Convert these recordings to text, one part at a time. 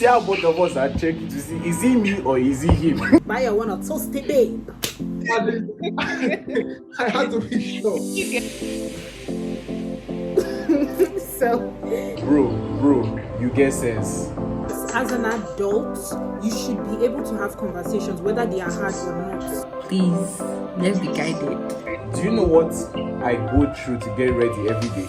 See how both of us are checking to see, is he me or is he him? Bayo wanna toast it, babe. I had to be sure. So, Bro, you get sense. as an adult, you should be able to have conversations, whether they are hard or not. Please, let's be guided. Do you know what I go through to get ready every day?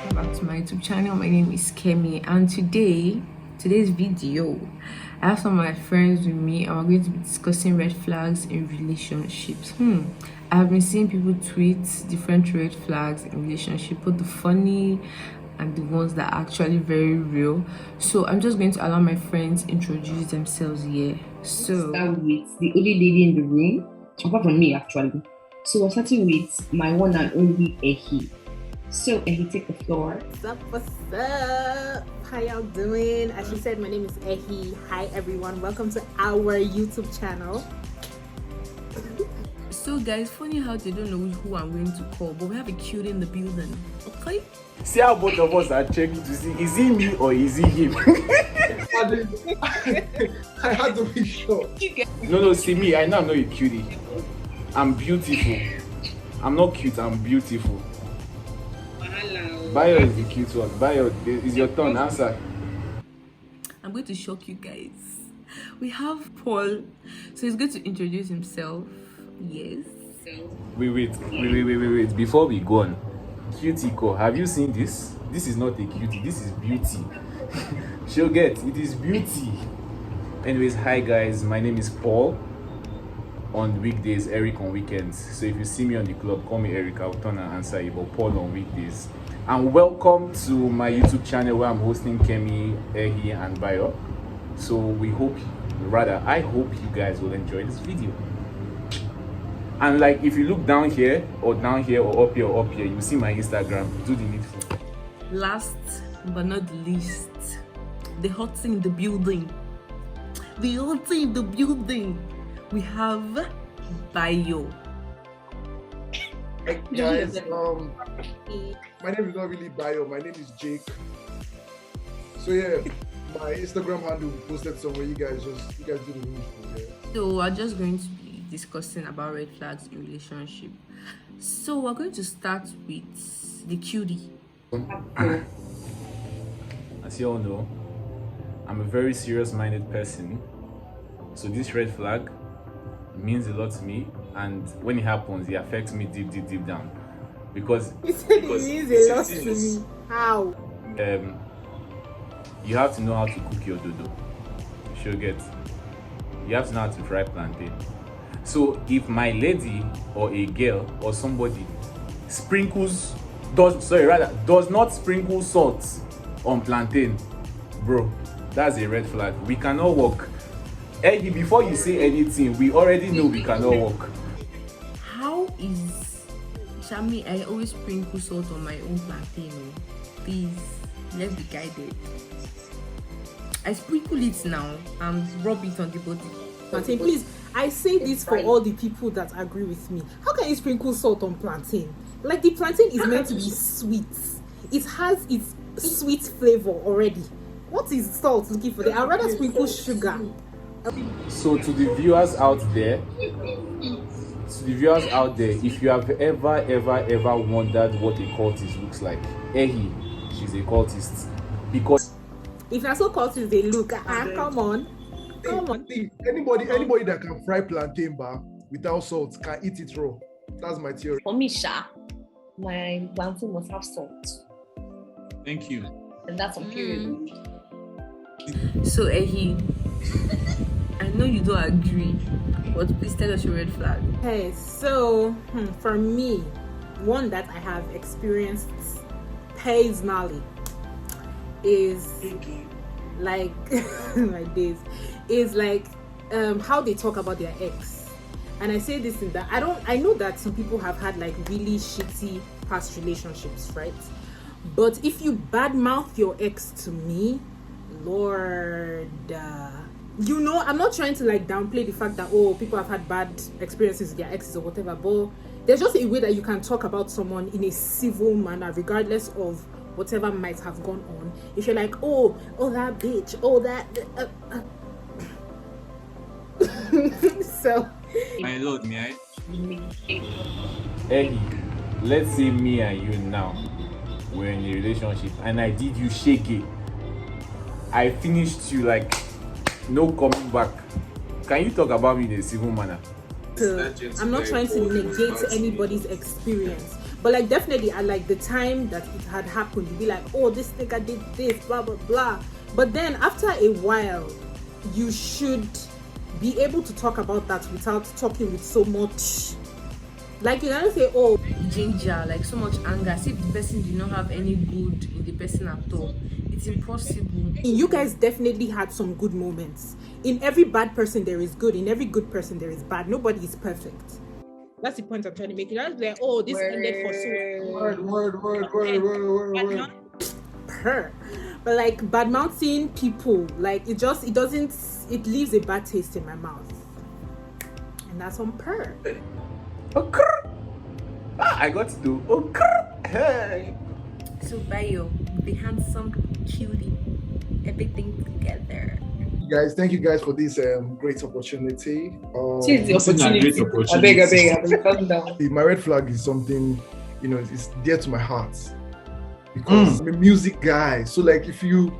Welcome back to my YouTube channel. My name is Kemi, and today's video, I have some of my friends with me, and we're going to be discussing red flags in relationships. I have been seeing people tweet different red flags in relationship, both the funny and the ones that are actually very real. So I'm just going to allow my friends introduce themselves here. So start with the only lady in the room, apart from me actually. So we're starting with my one and only Ehi. So Ehi, take the floor. What's up? How y'all doing? As she said, my name is Ehi. Hi everyone, welcome to our YouTube channel. So guys, funny how they don't know who I'm going to call, but we have a cutie in the building. Okay? See how both of us are checking to see, is he me or is he him? I had to be sure. No, see me, I know I'm not a cutie. I'm beautiful. I'm not cute, I'm beautiful. Bayo is the cute one. Bayo, it's your turn, answer. I'm going to shock you guys. We have Paul, so he's going to introduce himself. Yes. Wait. Before we go on, cutie call, have you seen this? This is not a cutie, this is beauty. She'll get, it is beauty. Anyways, hi guys, my name is Paul. On weekdays, Eric on weekends. So if you see me on the club, call me Eric, I'll turn and answer you, but Paul on weekdays. And welcome to my YouTube channel where I'm hosting Kemi, Ehi, and Bayo. So I hope you guys will enjoy this video. And like, if you look down here or up here, you see my Instagram. Do the needful. Last but not least, the hot thing in the building. We have Bayo. Hey, guys, my name is not really Bayo. My name is Jake. So yeah, my Instagram handle will be posted somewhere. You guys do the needful. Yeah. So we're just going to be discussing about red flags in relationship. So we're going to start with the cutie. As you all know, I'm a very serious-minded person. So this red flag means a lot to me, and when it happens, it affects me deep down. Because You said it means a lot to me. How? you have to know how to cook your dodo. You have to know how to fry plantain. So if my lady or a girl or somebody does not sprinkle salt on plantain, bro, that's a red flag. We cannot work. Eddie, before you say anything, we already know we cannot work. How is Shami? I always sprinkle salt on my own plantain. Please, let's be guided. I sprinkle it now and rub it on the body. Plantain, please. I say this for all the people that agree with me. How can you sprinkle salt on plantain? Like, the plantain is meant to be sweet. It has its sweet flavor already. What is salt looking for there? I'd rather sprinkle sugar. So to the viewers out there, if you have ever wondered what a cultist looks like, Ehi, she's a cultist. Because If you're so cultist, they look. Come on. See, anybody that can fry plantain bar without salt can eat it raw. That's my theory. For me, my plantain must have salt. thank you. And that's on period. So Ehi, I know you don't agree, but please tell us your red flag. Okay, so for me, one that I have experienced personally is like how they talk about their ex. And I say this in that I know that some people have had like really shitty past relationships, right? But if you badmouth your ex to me, Lord, I'm not trying to like downplay the fact that people have had bad experiences with their exes or whatever, but there's just a way that you can talk about someone in a civil manner, regardless of whatever might have gone on, if you're like, oh that bitch, oh that so My lord, may I? Hey, let's say me and you now we're in a relationship and I did you shake. I finished you like no coming back. Can you talk about me in a civil manner? I'm not trying to negate anybody's experience, but like definitely at like the time that it had happened, you'd be like, oh, this nigga did this, blah blah blah. But then after a while, you should be able to talk about that without talking with so much, like you don't say, oh, Ginger, like so much anger, as if the person did not have any good in the person at all. It's impossible. you guys definitely had some good moments. In every bad person there is good, in every good person there is bad. Nobody is perfect. That's the point I'm trying to make. You don't like, oh, this ended for so Word. her. But like bad mouthing people, like it leaves a bad taste in my mouth. And that's on per. I got to do. Hey. So Bayo, the handsome cutie, everything together. Guys, thank you guys for this great opportunity. Choose the opportunity. I beg, calm down. My red flag is something, it's dear to my heart because I'm a music guy. So like, if you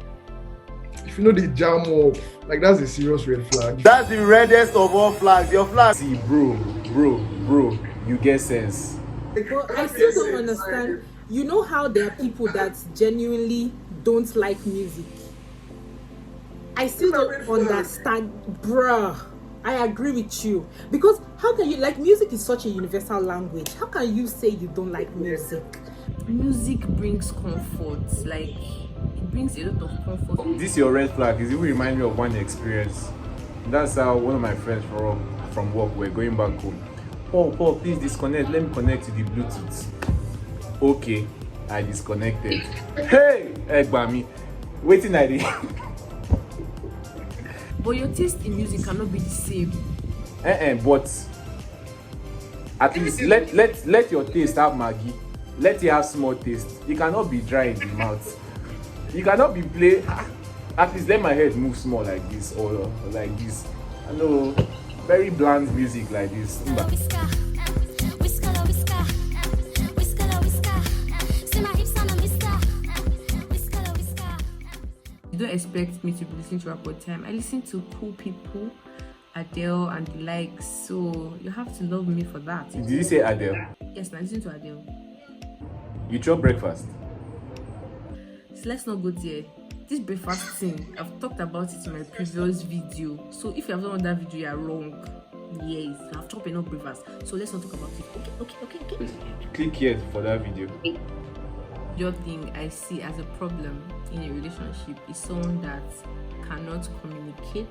know the jam off, like that's a serious red flag. That's the reddest of all flags. Your flag. See, bro, you get sense. But I still don't understand. You know how there are people that genuinely don't like music? I still don't understand, bruh. I agree with you. Because how can you, like, music is such a universal language. How can you say you don't like music? Music brings comfort, like it brings a lot of comfort. This your red flag is it will remind me of one experience. That's how one of my friends from work were going back home. Paul, please disconnect. Let me connect to the Bluetooth. Okay, I disconnected. Hey, Egbami, waiting I did. But your taste in music cannot be the same. But at least let your taste have Maggie. Let it have small taste. You cannot be dry in the mouth. You cannot be play. At least let my head move small like this or like this. I know, very bland music like this. You don't expect me to be listening to rap all the time. I listen to cool people, Adele and the likes, so you have to love me for that. Did you say Adele? Yes, I listen to Adele. You chop breakfast? So let's not go there. This breakfast thing, I've talked about it in my previous video. So if you have not done that video, you're wrong. Yes, I've chopped enough breakfast. So let's not talk about it. Okay. Click here for that video. Your thing I see as a problem in a relationship is someone that cannot communicate,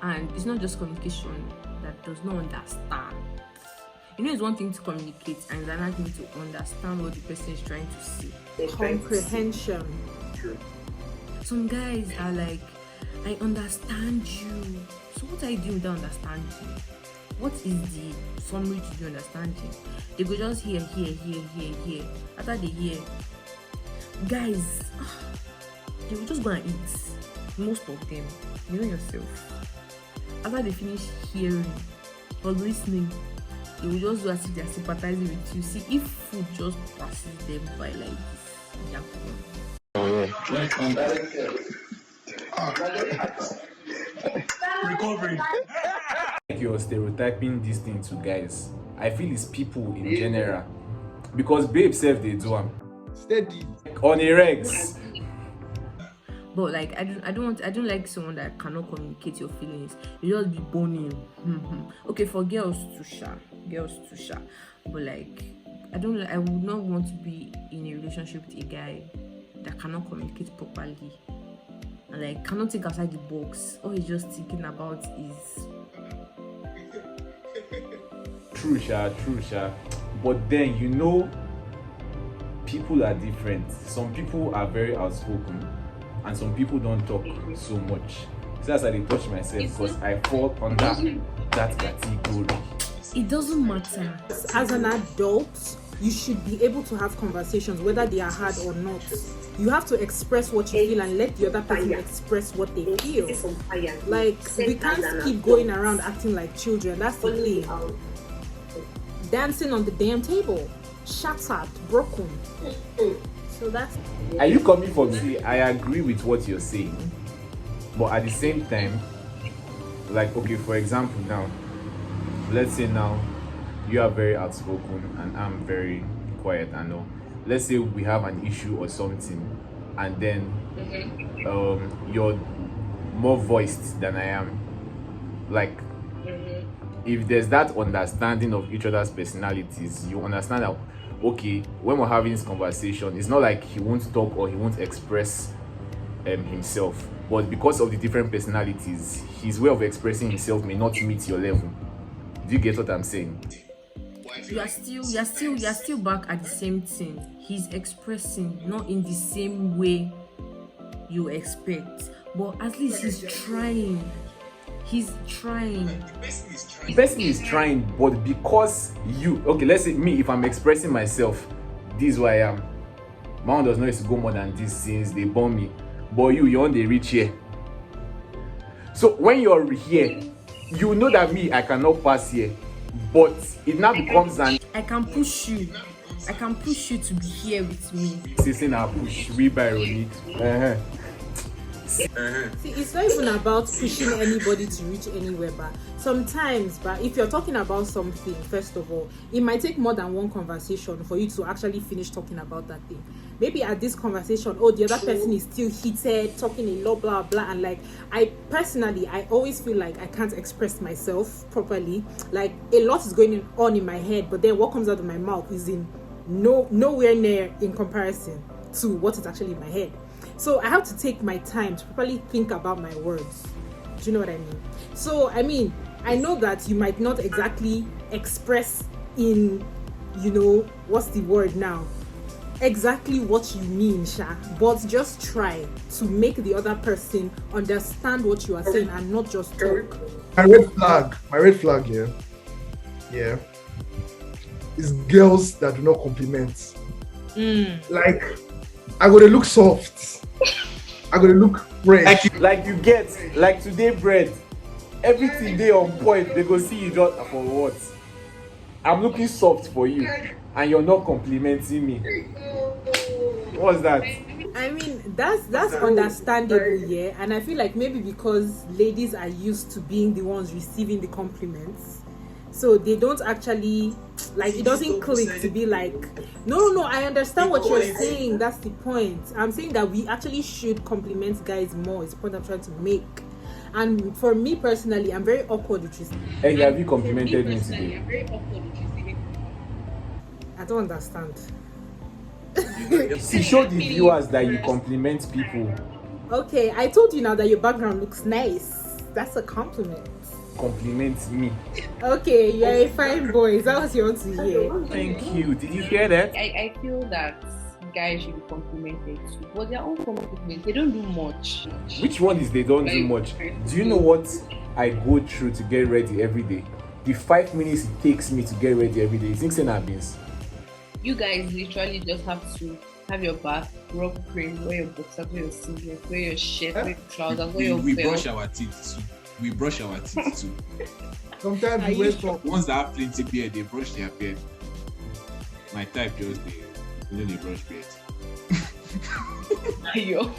and it's not just communication, that does not understand. It's one thing to communicate and it's another thing to understand what the person is trying to say. Comprehension. True. Some guys are like, I understand you. So what are you doing without understanding? What is the summary to the understanding? They go just hear. After they hear, guys, they will just go and eat. Most of them, you know yourself. After they finish hearing or listening, they will just do as if they are sympathizing with you. See, if food just passes them by like this, they're Recovery. You're stereotyping this thing to guys. I feel it's people in general. Because babe self they do them. Steady. On a regs. But like I don't like someone that cannot communicate your feelings. You just be boning. Okay, for girls too shy. But like I would not want to be in a relationship with a guy that cannot communicate properly and like cannot think outside the box. All he's just thinking about is True, Sha. But then people are different. Some people are very outspoken and some people don't talk so much. So that's why I touch myself because I fall under that category. it doesn't matter. As an adult, you should be able to have conversations, whether they are hard or not. You have to express what you feel and let the other person express what they feel. Like, we can't keep going around acting like children. That's the thing. Dancing on the damn table, shattered, broken. So that's. Are you coming for me? I agree with what you're saying, but at the same time, like, okay, for example, now, let's say now you are very outspoken and I'm very quiet. I know. Let's say we have an issue or something, and then you're more voiced than I am. Like, if there's that understanding of each other's personalities, you understand that, okay, when we're having this conversation, it's not like he won't talk or he won't express himself, but because of the different personalities, his way of expressing himself may not meet your level. Do you get what I'm saying? You're still back at the same thing. He's expressing not in the same way you expect, but at least he's trying. He's trying. The person is trying, but because you, okay, let's say me, if I'm expressing myself, this is who I am. My own does not used to go more than this since they born me. But you're on the reach here. So when you're here, you know that me, I cannot pass here. But it now becomes an I can push you to be here with me. saying I push, we by Ronnie. See, it's not even about pushing anybody to reach anywhere, but sometimes, but if you're talking about something, first of all, it might take more than one conversation for you to actually finish talking about that thing. Maybe at this conversation, the other person is still heated, talking a lot, blah blah, and like, I personally, I always feel like I can't express myself properly. Like, a lot is going on in my head, but then what comes out of my mouth is in nowhere near in comparison to what is actually in my head. So I have to take my time to properly think about my words. Do you know what I mean? So, I mean, I know that you might not exactly express in, what's the word now? Exactly what you mean, Sha. But just try to make the other person understand what you are saying and not just talk. My red flag, yeah, is girls that do not compliment. Like, I gotta look soft. I gotta look fresh. Like you get, like today bread, everything they on point, they go see you just for what? I'm looking soft for you and you're not complimenting me. What's that? I mean, that's understandable, yeah. And I feel like maybe because ladies are used to being the ones receiving the compliments, so they don't actually, like, it doesn't click to be like, no, I understand what you're saying. That's the point. I'm saying that we actually should compliment guys more. It's the point I'm trying to make. And for me personally, I'm very awkward with this. Hey, have you complimented me today? I don't understand. See, show the viewers that you compliment people. Okay, I told you now that your background looks nice. That's a compliment. Compliment me. Okay, you're a fine boy. Is that what you want to hear? Thank you. Did you hear that? I feel that guys should be complimented too, but their own compliment, they don't do much. Which one is they don't do much? Do you know what I go through to get ready every day? The 5 minutes it takes me to get ready every day. You think saying beans? You guys literally just have to have your bath, rub cream, wear your boxers, wear your singlet, wear your shirt, wear your trousers, wear your we belt. brush our teeth too. We brush our teeth too. Sometimes we wait for Ones that have plenty beard, they brush their beard. My type just they brush beard. Bayo.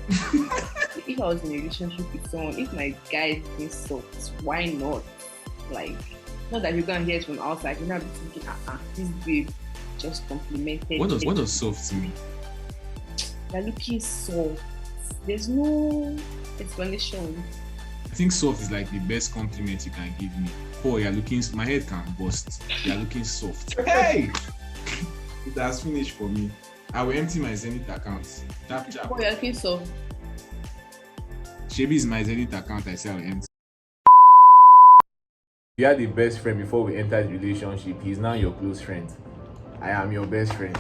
If I was in a relationship with someone, if my guy is being soft, why not? Like, not that you go and hear it from outside, you're not be thinking, this babe just complimented. What does soft mean? They're looking soft. There's no explanation. I think soft is like the best compliment you can give me. Oh, you're looking, my head can bust. You're looking soft. Hey! It has finished for me. I will empty my Zenith account. Tap. Oh, you're looking soft. Shebi is my Zenith account. I say I will empty. We are the best friend before we entered the relationship. He's now your close friend. I am your best friend.